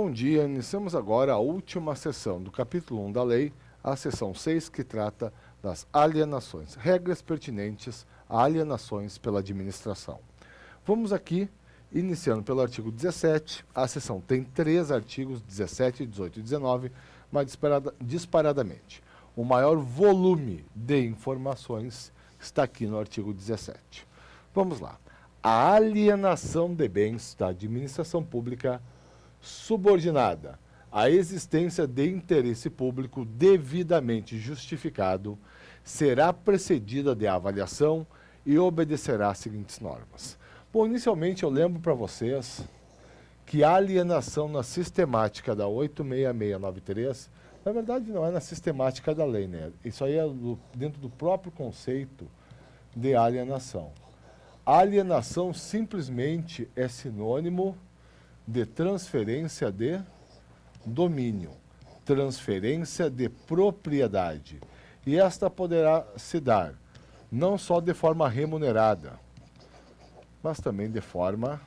Bom dia, iniciamos agora a última sessão do capítulo 1 da lei, a seção 6, que trata das alienações, regras pertinentes a alienações pela administração. Vamos aqui, iniciando pelo artigo 17, a seção tem 3 artigos, 17, 18 e 19, mas disparadamente. O maior volume de informações está aqui no artigo 17. Vamos lá. A alienação de bens da administração pública subordinada à existência de interesse público devidamente justificado será precedida de avaliação e obedecerá às seguintes normas. Bom, inicialmente eu lembro para vocês que a alienação na sistemática da 86693, na verdade não é na sistemática da lei, né? Isso aí é dentro do próprio conceito de alienação. A alienação simplesmente é sinônimo de transferência de domínio, transferência de propriedade. E esta poderá se dar não só de forma remunerada, mas também de forma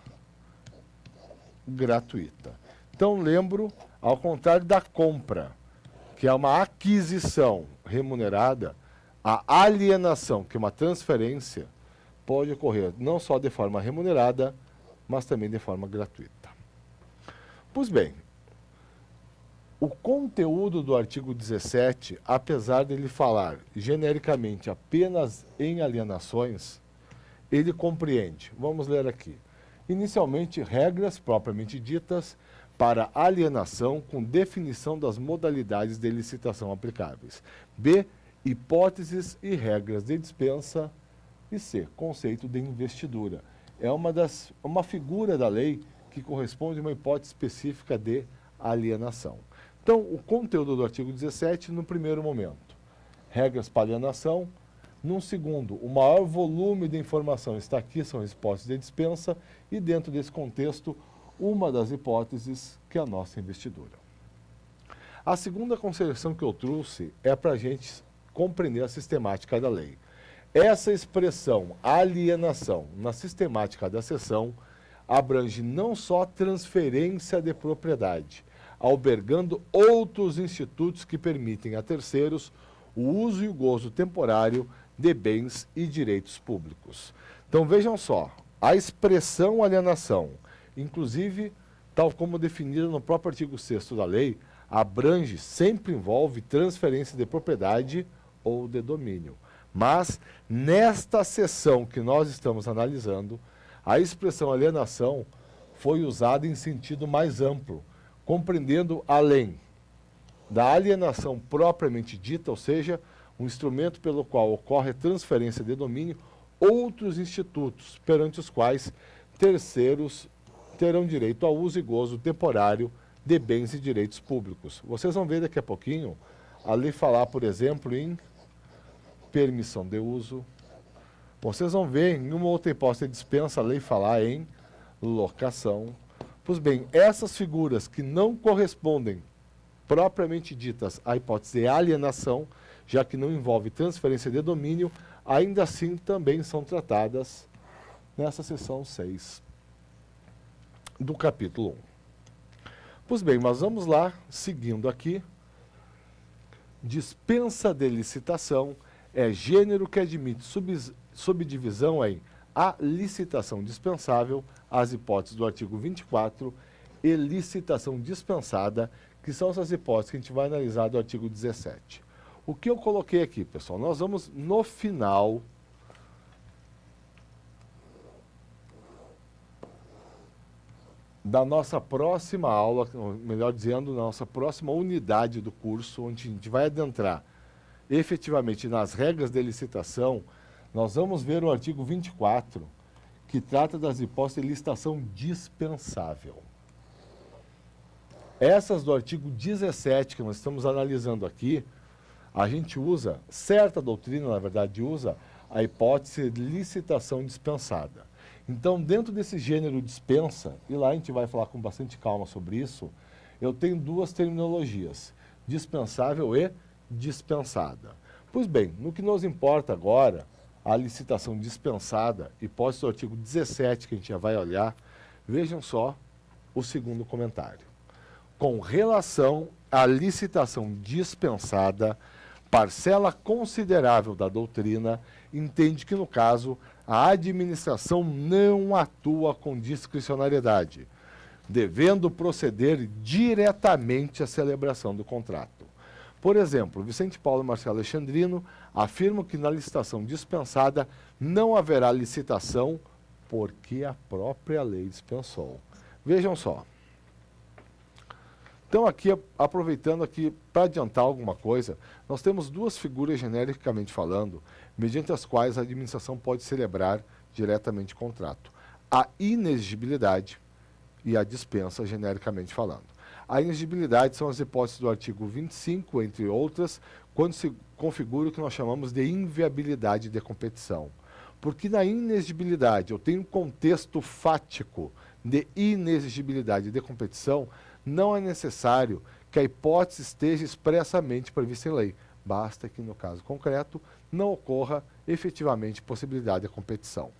gratuita. Então, lembro, ao contrário da compra, que é uma aquisição remunerada, a alienação, que é uma transferência, pode ocorrer não só de forma remunerada, mas também de forma gratuita. Pois bem, o conteúdo do artigo 17, apesar de ele falar genericamente apenas em alienações, ele compreende, vamos ler aqui, inicialmente regras propriamente ditas para alienação com definição das modalidades de licitação aplicáveis. B, hipóteses e regras de dispensa. E C, conceito de investidura. É uma figura da lei que corresponde a uma hipótese específica de alienação. Então, o conteúdo do artigo 17, no primeiro momento, regras para alienação. Num segundo, o maior volume de informação está aqui, são as hipóteses de dispensa, e dentro desse contexto, uma das hipóteses que é a nossa investidura. A segunda consideração que eu trouxe é para a gente compreender a sistemática da lei. Essa expressão, alienação, na sistemática da seção, abrange não só transferência de propriedade, albergando outros institutos que permitem a terceiros o uso e o gozo temporário de bens e direitos públicos. Então vejam só, a expressão alienação, inclusive, tal como definida no próprio artigo 6º da lei, abrange, sempre envolve transferência de propriedade ou de domínio. Mas, nesta seção que nós estamos analisando, a expressão alienação foi usada em sentido mais amplo, compreendendo além da alienação propriamente dita, ou seja, um instrumento pelo qual ocorre a transferência de domínio, outros institutos perante os quais terceiros terão direito ao uso e gozo temporário de bens e direitos públicos. Vocês vão ver daqui a pouquinho a lei falar, por exemplo, em permissão de uso. Vocês vão ver em uma outra hipótese de dispensa a lei falar em locação. Pois bem, essas figuras que não correspondem propriamente ditas à hipótese de alienação, já que não envolve transferência de domínio, ainda assim também são tratadas nessa seção 6 do capítulo 1. Pois bem, mas vamos lá, seguindo aqui. Dispensa de licitação é gênero que admite subdivisão em a licitação dispensável, as hipóteses do artigo 24, e licitação dispensada, que são essas hipóteses que a gente vai analisar do artigo 17. O que eu coloquei aqui, pessoal? Nós vamos, no final da nossa próxima aula, melhor dizendo, na nossa próxima unidade do curso, onde a gente vai adentrar efetivamente nas regras de licitação, nós vamos ver o artigo 24, que trata das hipóteses de licitação dispensável. Essas do artigo 17, que nós estamos analisando aqui, a gente usa, certa doutrina, na verdade, usa a hipótese de licitação dispensada. Então, dentro desse gênero dispensa, e lá a gente vai falar com bastante calma sobre isso, eu tenho duas terminologias, dispensável e dispensada. Pois bem, no que nos importa agora, a licitação dispensada, hipótese do artigo 17, que a gente já vai olhar, vejam só o segundo comentário. com relação à licitação dispensada, parcela considerável da doutrina entende que, no caso, a administração não atua com discricionariedade, devendo proceder diretamente à celebração do contrato. Por exemplo, Vicente Paulo e Marcelo Alexandrino afirmam que na licitação dispensada não haverá licitação porque a própria lei dispensou. Vejam só. Então, aqui, aproveitando aqui para adiantar alguma coisa, nós temos duas figuras genericamente falando, mediante as quais a administração pode celebrar diretamente o contrato. A inexigibilidade e a dispensa, genericamente falando. A inexigibilidade são as hipóteses do artigo 25, entre outras, quando se configura o que nós chamamos de inviabilidade de competição. Porque na inexigibilidade eu tenho um contexto fático de inexigibilidade de competição, não é necessário que a hipótese esteja expressamente prevista em lei. Basta que, no caso concreto, não ocorra efetivamente possibilidade de competição.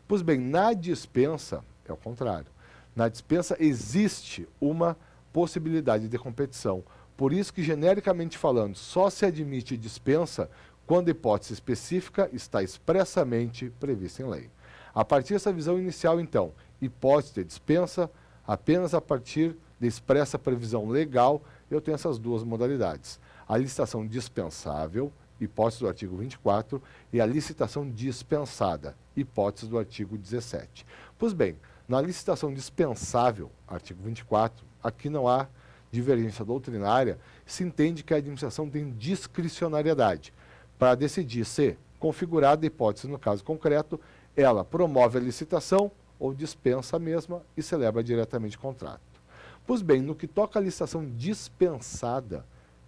Pois bem, na dispensa, é o contrário. Na dispensa existe uma possibilidade de competição. Por isso que, genericamente falando, só se admite dispensa quando a hipótese específica está expressamente prevista em lei. A partir dessa visão inicial, então, hipótese de dispensa, apenas a partir de expressa previsão legal, eu tenho essas duas modalidades. A licitação dispensável, hipótese do artigo 24, e a licitação dispensada, hipótese do artigo 17. Pois bem, na licitação dispensável, artigo 24, aqui não há divergência doutrinária, se entende que a administração tem discricionariedade para decidir se, configurada a hipótese no caso concreto, ela promove a licitação ou dispensa a mesma e celebra diretamente o contrato. Pois bem, no que toca à licitação dispensada,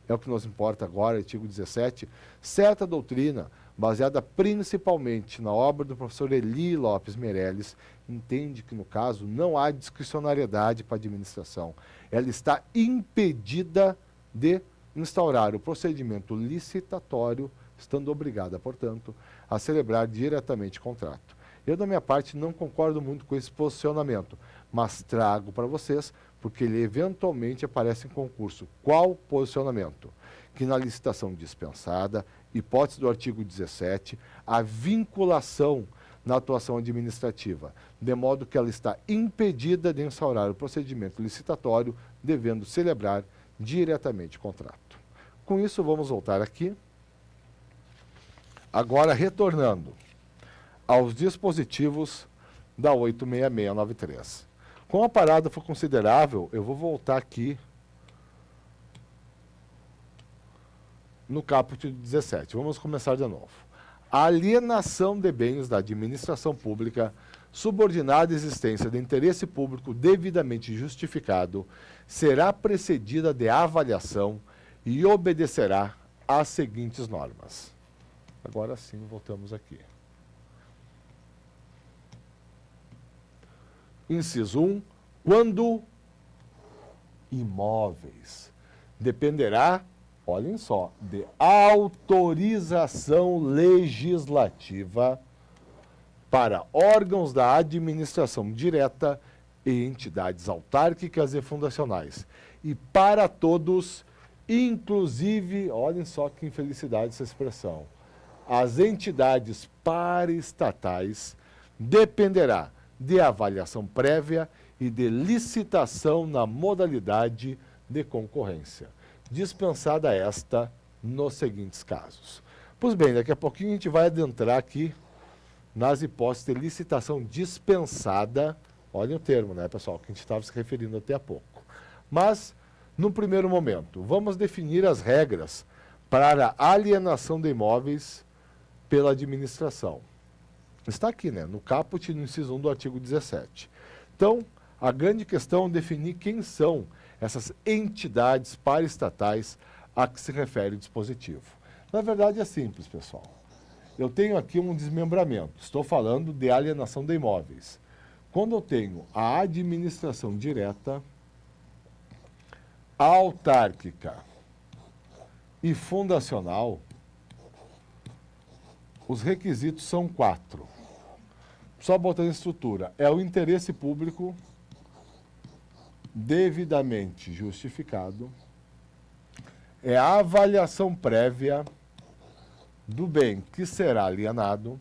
é o que nos importa agora, artigo 17, certa doutrina, baseada principalmente na obra do professor Eli Lopes Meirelles, entende que, no caso, não há discricionariedade para a administração. Ela está impedida de instaurar o procedimento licitatório, estando obrigada, portanto, a celebrar diretamente o contrato. Eu, da minha parte, não concordo muito com esse posicionamento, mas trago para vocês, porque ele eventualmente aparece em concurso. Qual posicionamento? Que na licitação dispensada, hipótese do artigo 17, a vinculação na atuação administrativa, de modo que ela está impedida de instaurar o procedimento licitatório, devendo celebrar diretamente o contrato. Com isso, vamos voltar aqui. Agora, retornando aos dispositivos da 86693. Como a parada for considerável, eu vou voltar aqui no caput 17. Vamos começar de novo. A alienação de bens da administração pública, subordinada à existência de interesse público devidamente justificado, será precedida de avaliação e obedecerá às seguintes normas. Agora sim, voltamos aqui. Inciso 1. Quando imóveis dependerá, olhem só, de autorização legislativa para órgãos da administração direta e entidades autárquicas e fundacionais. E para todos, inclusive, olhem só que infelicidade essa expressão, as entidades paraestatais, dependerá de avaliação prévia e de licitação na modalidade de concorrência. Dispensada esta nos seguintes casos. Pois bem, daqui a pouquinho a gente vai adentrar aqui nas hipóteses de licitação dispensada. Olhem o termo, né, pessoal, que a gente estava se referindo até há pouco. Mas, no primeiro momento, vamos definir as regras para a alienação de imóveis pela administração. Está aqui, né, no caput, no inciso 1 do artigo 17. Então, a grande questão é definir quem são essas entidades paraestatais a que se refere o dispositivo. Na verdade, é simples, pessoal. Eu tenho aqui um desmembramento. Estou falando de alienação de imóveis. Quando eu tenho a administração direta, autárquica e fundacional, os requisitos são 4. Só botando em estrutura. É o interesse público devidamente justificado, é a avaliação prévia do bem que será alienado,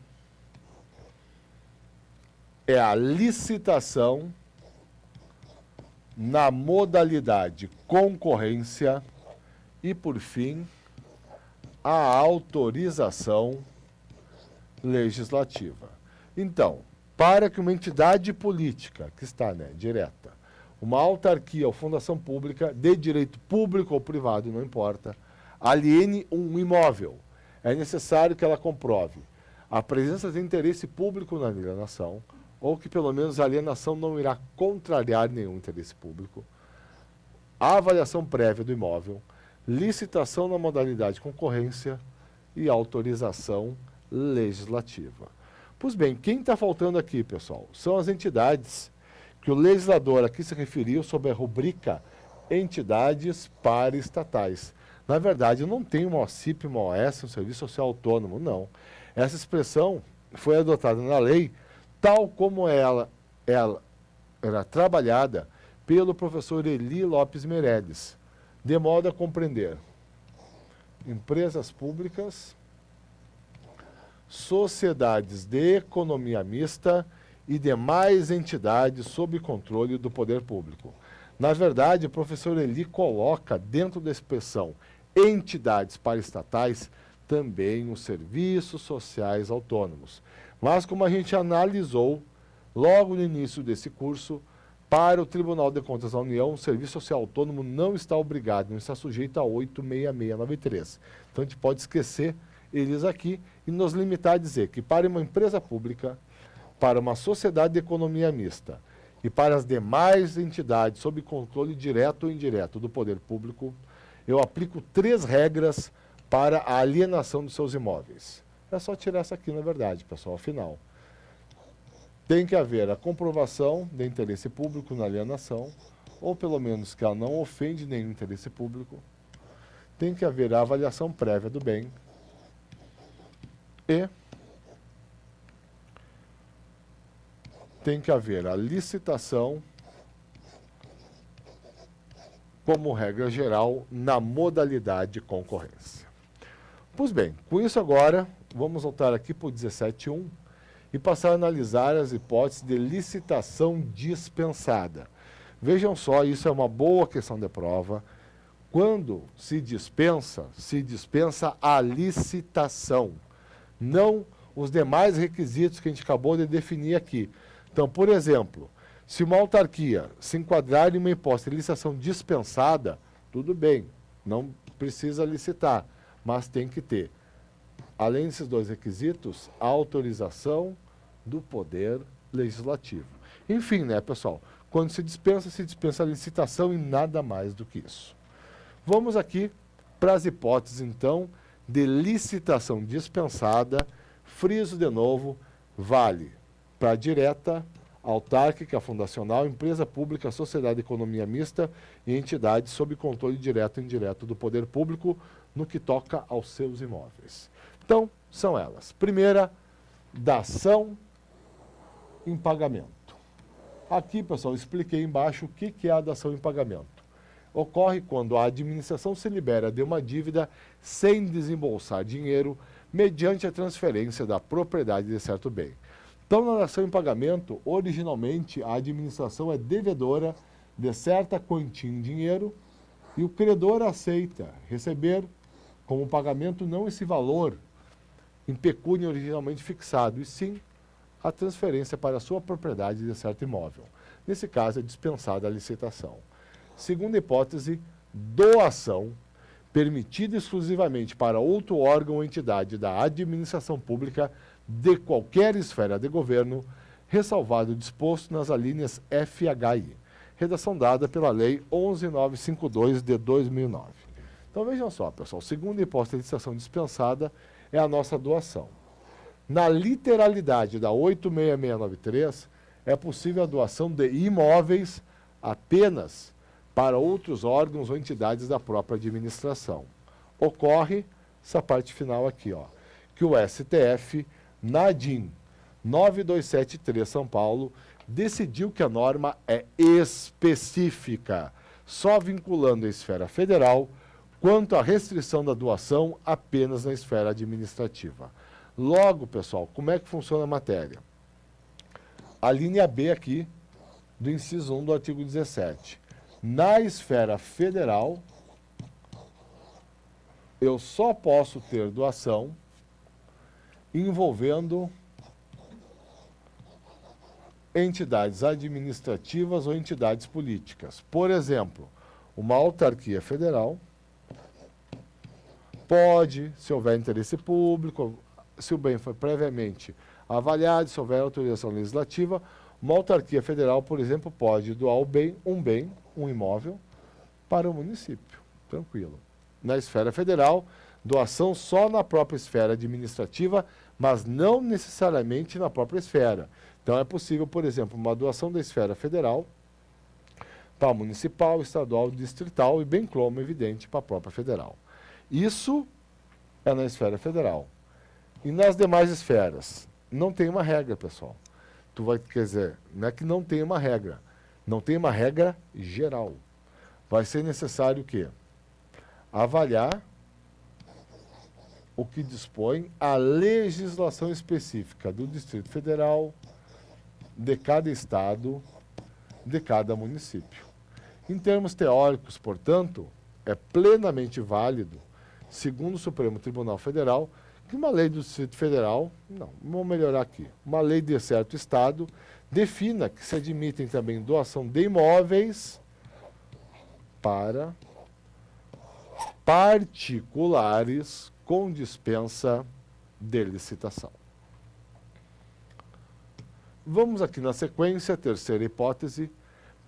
é a licitação na modalidade concorrência e, por fim, a autorização legislativa. Então, para que uma entidade política, que está direta, uma autarquia ou fundação pública, de direito público ou privado, não importa, aliene um imóvel, é necessário que ela comprove a presença de interesse público na alienação, ou que pelo menos a alienação não irá contrariar nenhum interesse público, a avaliação prévia do imóvel, licitação na modalidade concorrência e autorização legislativa. Pois bem, quem está faltando aqui, pessoal, são as entidades que o legislador aqui se referiu sob a rubrica entidades paraestatais. Na verdade, não tem uma OCIP, uma OS, um Serviço Social Autônomo, não. Essa expressão foi adotada na lei, tal como ela era trabalhada pelo professor Eli Lopes Meirelles, de modo a compreender empresas públicas, sociedades de economia mista e demais entidades sob controle do poder público. Na verdade, o professor Eli coloca dentro da expressão entidades paraestatais também os serviços sociais autônomos. Mas como a gente analisou logo no início desse curso, para o Tribunal de Contas da União, o Serviço Social Autônomo não está obrigado, não está sujeito a 86693. Então a gente pode esquecer eles aqui e nos limitar a dizer que para uma empresa pública, para uma sociedade de economia mista e para as demais entidades sob controle direto ou indireto do poder público, eu aplico 3 regras para a alienação dos seus imóveis. É só tirar essa aqui, na verdade, pessoal, afinal. Tem que haver a comprovação de interesse público na alienação, ou pelo menos que ela não ofende nenhum interesse público. Tem que haver a avaliação prévia do bem. E tem que haver a licitação, como regra geral, na modalidade concorrência. Pois bem, com isso agora, vamos voltar aqui para o 17.1 e passar a analisar as hipóteses de licitação dispensada. Vejam só, isso é uma boa questão de prova. Quando se dispensa a licitação, não os demais requisitos que a gente acabou de definir aqui. Então, por exemplo, se uma autarquia se enquadrar em uma hipótese de licitação dispensada, tudo bem, não precisa licitar, mas tem que ter, além desses 2 requisitos, a autorização do Poder Legislativo. Enfim, pessoal, quando se dispensa a licitação e nada mais do que isso. Vamos aqui para as hipóteses, então, de licitação dispensada. Friso de novo, vale para direta, autárquica, fundacional, empresa pública, sociedade de economia mista e entidades sob controle direto e indireto do poder público no que toca aos seus imóveis. Então, são elas. Primeira, dação em pagamento. Aqui, pessoal, expliquei embaixo o que é a dação em pagamento. Ocorre quando a administração se libera de uma dívida sem desembolsar dinheiro mediante a transferência da propriedade de certo bem. Então, na dação em pagamento, originalmente a administração é devedora de certa quantia em dinheiro e o credor aceita receber como pagamento não esse valor em pecúnia originalmente fixado, e sim a transferência para a sua propriedade de certo imóvel. Nesse caso, é dispensada a licitação. Segunda hipótese, doação, permitida exclusivamente para outro órgão ou entidade da administração pública de qualquer esfera de governo, ressalvado o disposto nas alíneas F, H e I. Redação dada pela Lei 11.952 de 2009. Então vejam só, pessoal, segunda hipótese de licitação dispensada é a nossa doação. Na literalidade da 86693, é possível a doação de imóveis apenas para outros órgãos ou entidades da própria administração. Ocorre essa parte final aqui, que o STF, na DIN 9273 São Paulo, decidiu que a norma é específica, só vinculando a esfera federal, quanto à restrição da doação apenas na esfera administrativa. Logo, pessoal, como é que funciona a matéria? A linha B aqui, do inciso 1 do artigo 17. Na esfera federal, eu só posso ter doação envolvendo entidades administrativas ou entidades políticas. Por exemplo, uma autarquia federal pode, se houver interesse público, se o bem foi previamente avaliado, se houver autorização legislativa, uma autarquia federal, por exemplo, pode doar um imóvel, para o município. Tranquilo. Na esfera federal, doação só na própria esfera administrativa, mas não necessariamente na própria esfera. Então, é possível, por exemplo, uma doação da esfera federal para a municipal, estadual, distrital e, bem como evidente, para a própria federal. Isso é na esfera federal. E nas demais esferas? Não tem uma regra, pessoal. Quer dizer, não é que não tem uma regra. Não tem uma regra geral. Vai ser necessário o quê? Avaliar o que dispõe a legislação específica do Distrito Federal, de cada estado, de cada município. Em termos teóricos, portanto, é plenamente válido, segundo o Supremo Tribunal Federal, que uma lei do Distrito Federal, não, vamos melhorar aqui, uma lei de certo estado, defina que se admitem também doação de imóveis para particulares com dispensa de licitação. Vamos aqui na sequência, terceira hipótese,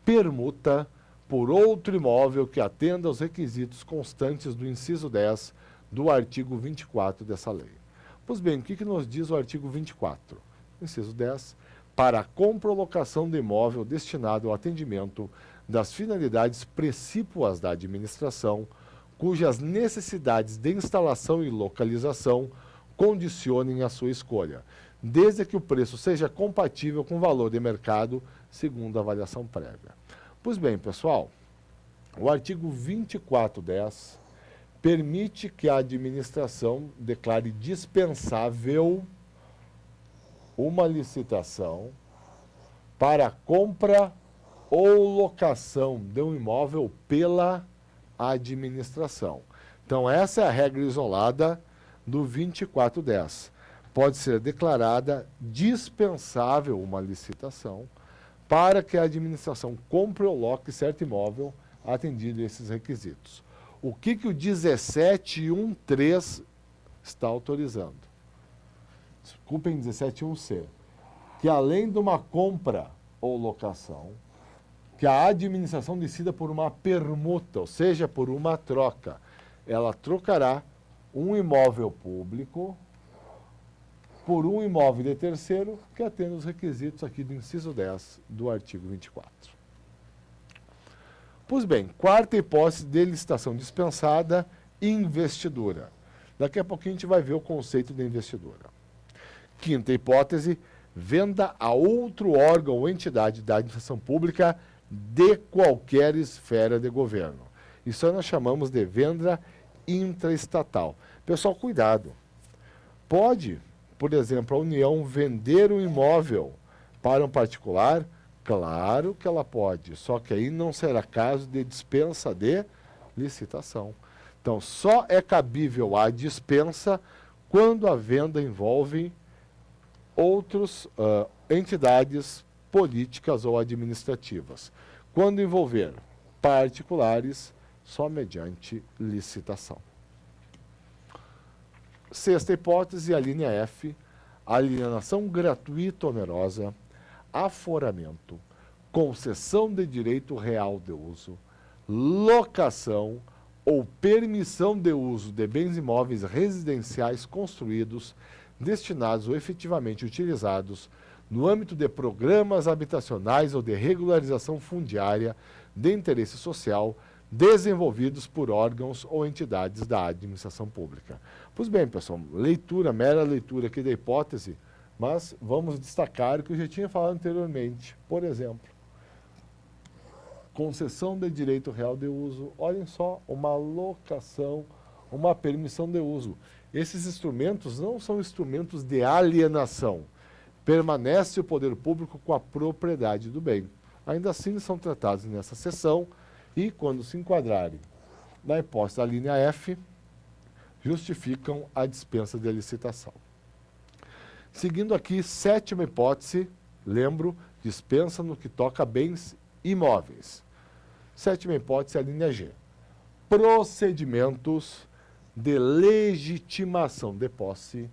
permuta por outro imóvel que atenda aos requisitos constantes do inciso 10 do artigo 24 dessa lei. Pois bem, o que nos diz o artigo 24? Inciso 10, para a compra ou locação de imóvel destinado ao atendimento das finalidades precípuas da administração, cujas necessidades de instalação e localização condicionem a sua escolha, desde que o preço seja compatível com o valor de mercado, segundo a avaliação prévia. Pois bem, pessoal, o artigo 2410 permite que a administração declare dispensável uma licitação para a compra ou locação de um imóvel pela administração. Então, essa é a regra isolada do 2410. Pode ser declarada dispensável uma licitação para que a administração compre ou loque certo imóvel atendido a esses requisitos. O que o 17.1.3 está autorizando? Desculpem, 17.1c. Que além de uma compra ou locação, que a administração decida por uma permuta, ou seja, por uma troca. Ela trocará um imóvel público por um imóvel de terceiro que atenda os requisitos aqui do inciso 10 do artigo 24. Pois bem, quarta hipótese de licitação dispensada, investidura. Daqui a pouquinho a gente vai ver o conceito de investidura. Quinta hipótese, venda a outro órgão ou entidade da administração pública de qualquer esfera de governo. Isso nós chamamos de venda intraestatal. Pessoal, cuidado. Pode, por exemplo, a União vender um imóvel para um particular? Claro que ela pode, só que aí não será caso de dispensa de licitação. Então, só é cabível a dispensa quando a venda envolve outras entidades políticas ou administrativas. Quando envolver particulares, só mediante licitação. Sexta hipótese, a linha F, alienação gratuita onerosa, aforamento, concessão de direito real de uso, locação ou permissão de uso de bens imóveis residenciais construídos, destinados ou efetivamente utilizados no âmbito de programas habitacionais ou de regularização fundiária de interesse social desenvolvidos por órgãos ou entidades da administração pública. Pois bem, pessoal, mera leitura aqui da hipótese Mas vamos destacar o que eu já tinha falado anteriormente. Por exemplo, concessão de direito real de uso. Olhem só, uma locação, uma permissão de uso. Esses instrumentos não são instrumentos de alienação. Permanece o poder público com a propriedade do bem. Ainda assim, são tratados nessa seção e, quando se enquadrarem na hipótese da linha F, justificam a dispensa de licitação. Seguindo aqui, sétima hipótese, lembro, dispensa no que toca a bens imóveis. Sétima hipótese, a linha G. Procedimentos de legitimação de posse,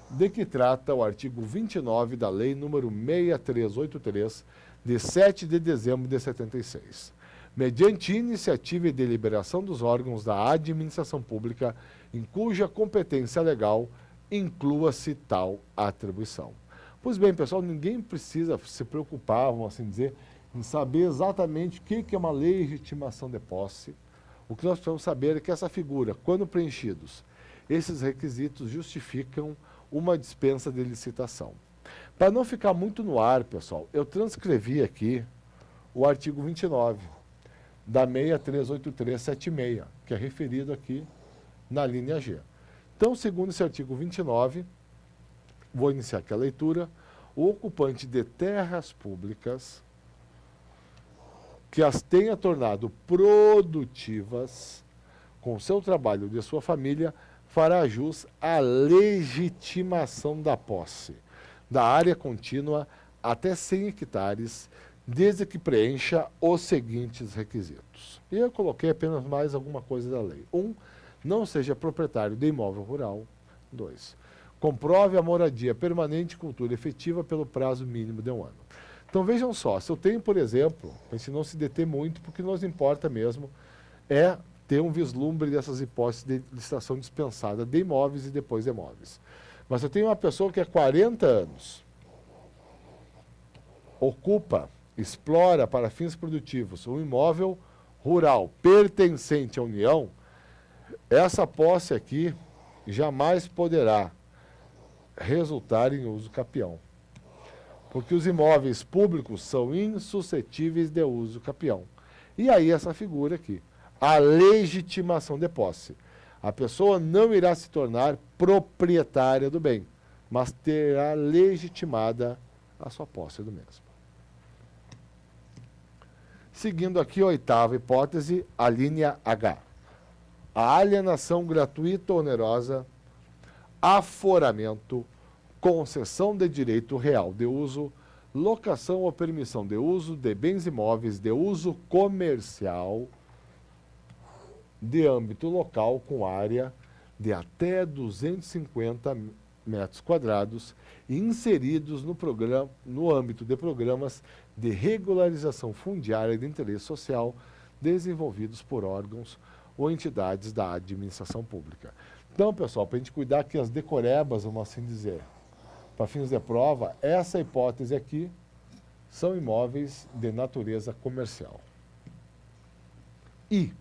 de que trata o artigo 29 da Lei número 6383, de 7 de dezembro de 76. Mediante iniciativa e deliberação dos órgãos da administração pública, em cuja competência legal inclua-se tal atribuição. Pois bem, pessoal, ninguém precisa se preocupar, vamos assim dizer, em saber exatamente o que é uma legitimação de posse. O que nós precisamos saber é que essa figura, quando preenchidos, esses requisitos justificam uma dispensa de licitação. Para não ficar muito no ar, pessoal, eu transcrevi aqui o artigo 29 da 638376, que é referido aqui na linha G. Então, segundo esse artigo 29, vou iniciar aqui a leitura, o ocupante de terras públicas que as tenha tornado produtivas com seu trabalho de sua família, fará jus à legitimação da posse da área contínua até 100 hectares, desde que preencha os seguintes requisitos. E eu coloquei apenas mais alguma coisa da lei. 1. Não seja proprietário de imóvel rural. 2. Comprove a moradia permanente e cultura efetiva pelo prazo mínimo de 1 ano. Então vejam só, se eu tenho, por exemplo, a gente não se deter muito, porque nos importa mesmo é ter um vislumbre dessas hipóteses de licitação dispensada de imóveis e depois de imóveis. Mas eu tenho uma pessoa que há 40 anos ocupa, explora para fins produtivos um imóvel rural pertencente à União, essa posse aqui jamais poderá resultar em uso capião. Porque os imóveis públicos são insuscetíveis de uso capião. E aí essa figura aqui, a legitimação de posse. A pessoa não irá se tornar proprietária do bem, mas terá legitimada a sua posse do mesmo. Seguindo aqui a oitava hipótese, a linha H. A alienação gratuita ou onerosa, aforamento, concessão de direito real de uso, locação ou permissão de uso de bens imóveis de uso comercial de âmbito local com área de até 250 metros quadrados e inseridos no âmbito de programas de regularização fundiária de interesse social desenvolvidos por órgãos ou entidades da administração pública. Então, pessoal, para a gente cuidar que as decorebas, vamos assim dizer, para fins de prova, essa hipótese aqui são imóveis de natureza comercial. E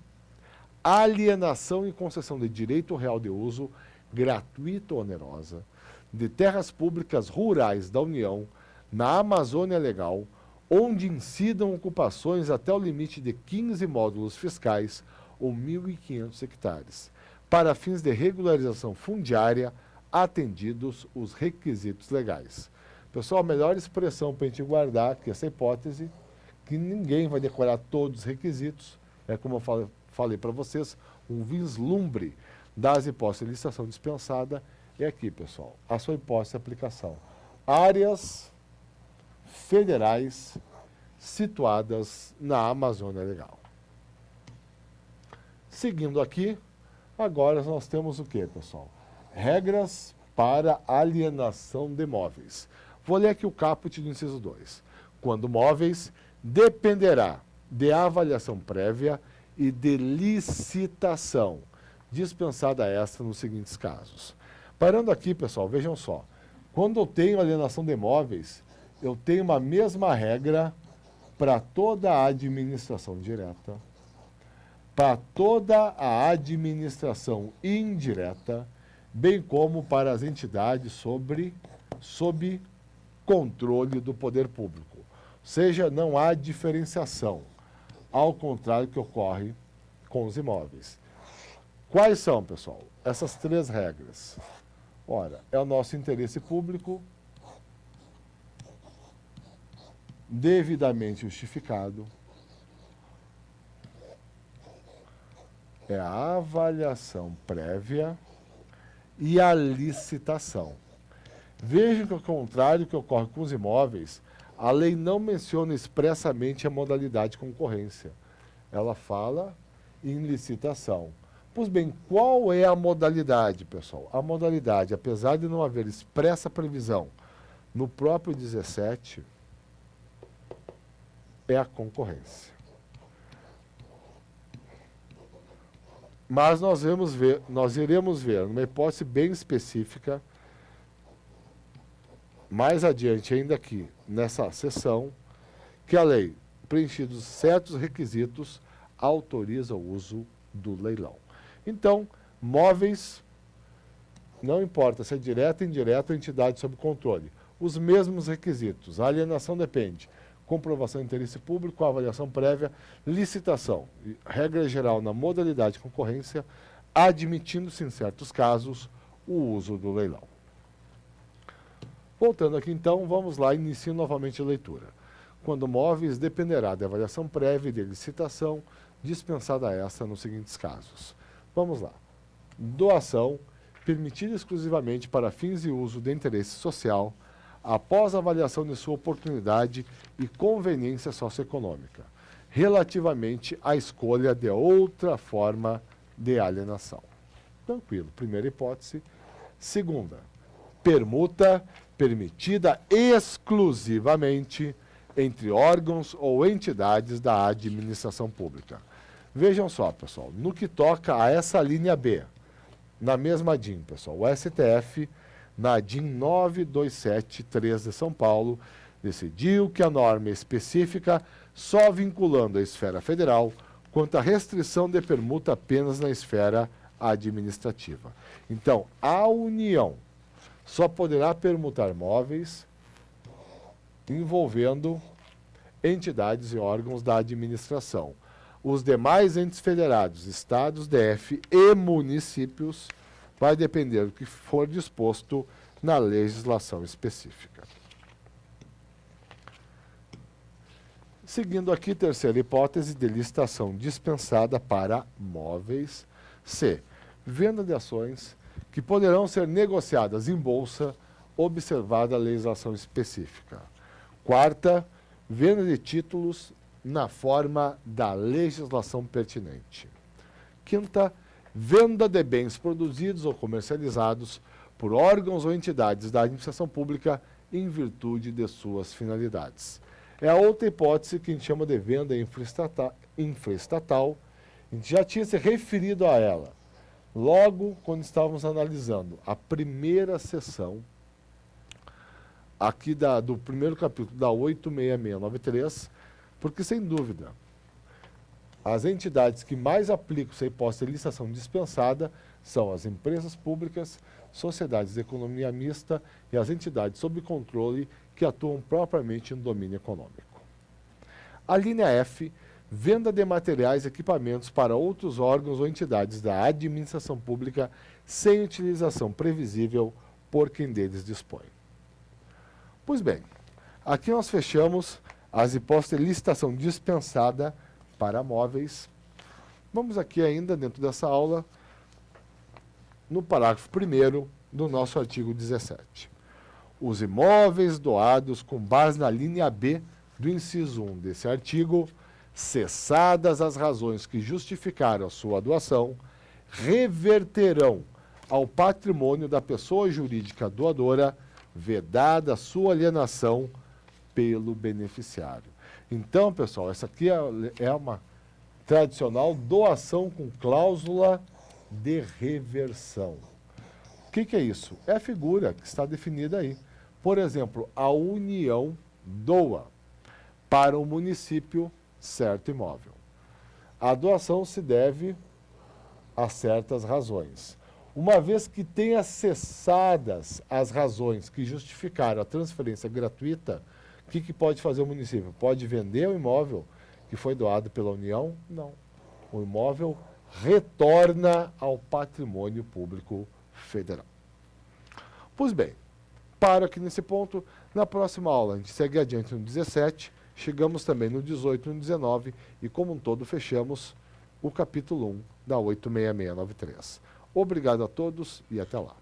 alienação e concessão de direito real de uso, gratuita ou onerosa, de terras públicas rurais da União, na Amazônia Legal, onde incidam ocupações até o limite de 15 módulos fiscais ou 1.500 hectares, para fins de regularização fundiária, atendidos os requisitos legais. Pessoal, a melhor expressão para a gente guardar que essa hipótese, que ninguém vai decorar todos os requisitos, é como eu falei para vocês, um vislumbre das hipóteses de licitação dispensada é aqui, pessoal, a sua hipótese de aplicação. Áreas federais situadas na Amazônia Legal. Seguindo aqui, agora nós temos o que, pessoal? Regras para alienação de móveis. Vou ler aqui o caput do inciso 2. Quando móveis, dependerá de avaliação prévia e de licitação, dispensada esta nos seguintes casos. Parando aqui, pessoal, vejam só. Quando eu tenho alienação de imóveis, eu tenho uma mesma regra para toda a administração direta, para toda a administração indireta, bem como para as entidades sobre sob controle do poder público. Ou seja, não há diferenciação, ao contrário do que ocorre com os imóveis. Quais são, pessoal? Essas 3 regras. Ora, é o nosso interesse público devidamente justificado, é a avaliação prévia e a licitação. Vejam que, ao contrário do que ocorre com os imóveis, a lei não menciona expressamente a modalidade de concorrência. Ela fala em licitação. Pois bem, qual é a modalidade, pessoal? A modalidade, apesar de não haver expressa previsão no próprio 17, é a concorrência. Mas nós iremos ver, numa hipótese bem específica, mais adiante ainda aqui, nessa sessão, que a lei, preenchidos certos requisitos, autoriza o uso do leilão. Então, móveis, não importa se é direto, indireto ou entidade sob controle, os mesmos requisitos. A alienação depende. Comprovação de interesse público, avaliação prévia, licitação. Regra geral na modalidade de concorrência, admitindo-se em certos casos o uso do leilão. Voltando aqui então, vamos lá, inicio novamente a leitura. Quando móveis dependerá da avaliação prévia e de licitação, dispensada esta nos seguintes casos. Vamos lá. Doação, permitida exclusivamente para fins de uso de interesse social, após a avaliação de sua oportunidade e conveniência socioeconômica, relativamente à escolha de outra forma de alienação. Tranquilo. Primeira hipótese. Segunda, permuta permitida exclusivamente entre órgãos ou entidades da administração pública. Vejam só, pessoal, no que toca a essa linha B, na mesma DIN, pessoal, o STF, na DIN 9273 de São Paulo, decidiu que a norma é específica só vinculando a esfera federal, quanto à restrição de permuta apenas na esfera administrativa. Então, a União só poderá permutar móveis envolvendo entidades e órgãos da administração. Os demais entes federados, estados, DF e municípios, vai depender do que for disposto na legislação específica. Seguindo aqui, terceira hipótese de licitação dispensada para móveis. C. Venda de ações que poderão ser negociadas em bolsa, observada a legislação específica. Quarta, venda de títulos na forma da legislação pertinente. Quinta, venda de bens produzidos ou comercializados por órgãos ou entidades da administração pública em virtude de suas finalidades. É a outra hipótese que a gente chama de venda infraestatal. A gente já tinha se referido a ela logo quando estávamos analisando a primeira sessão aqui do primeiro capítulo da 86693, porque, sem dúvida, as entidades que mais aplicam essa hipótese de licitação dispensada são as empresas públicas, sociedades de economia mista e as entidades sob controle que atuam propriamente no domínio econômico. A linha F, venda de materiais e equipamentos para outros órgãos ou entidades da administração pública sem utilização previsível por quem deles dispõe. Pois bem, aqui nós fechamos as hipóteses de licitação dispensada para móveis. Vamos aqui ainda, dentro dessa aula, no parágrafo 1º do nosso artigo 17. Os imóveis doados com base na linha B do inciso 1 desse artigo, cessadas as razões que justificaram a sua doação, reverterão ao patrimônio da pessoa jurídica doadora, vedada a sua alienação pelo beneficiário. Então, pessoal, essa aqui é uma tradicional doação com cláusula de reversão. O que é isso? É a figura que está definida aí. Por exemplo, a União doa para o município certo imóvel. A doação se deve a certas razões. Uma vez que tenha cessadas as razões que justificaram a transferência gratuita, o que pode fazer o município? Pode vender o imóvel que foi doado pela União? Não. O imóvel retorna ao patrimônio público federal. Pois bem, paro aqui nesse ponto. Na próxima aula a gente segue adiante no 17, chegamos também no 18 e no 19 e como um todo fechamos o capítulo 1 da 86693. Obrigado a todos e até lá.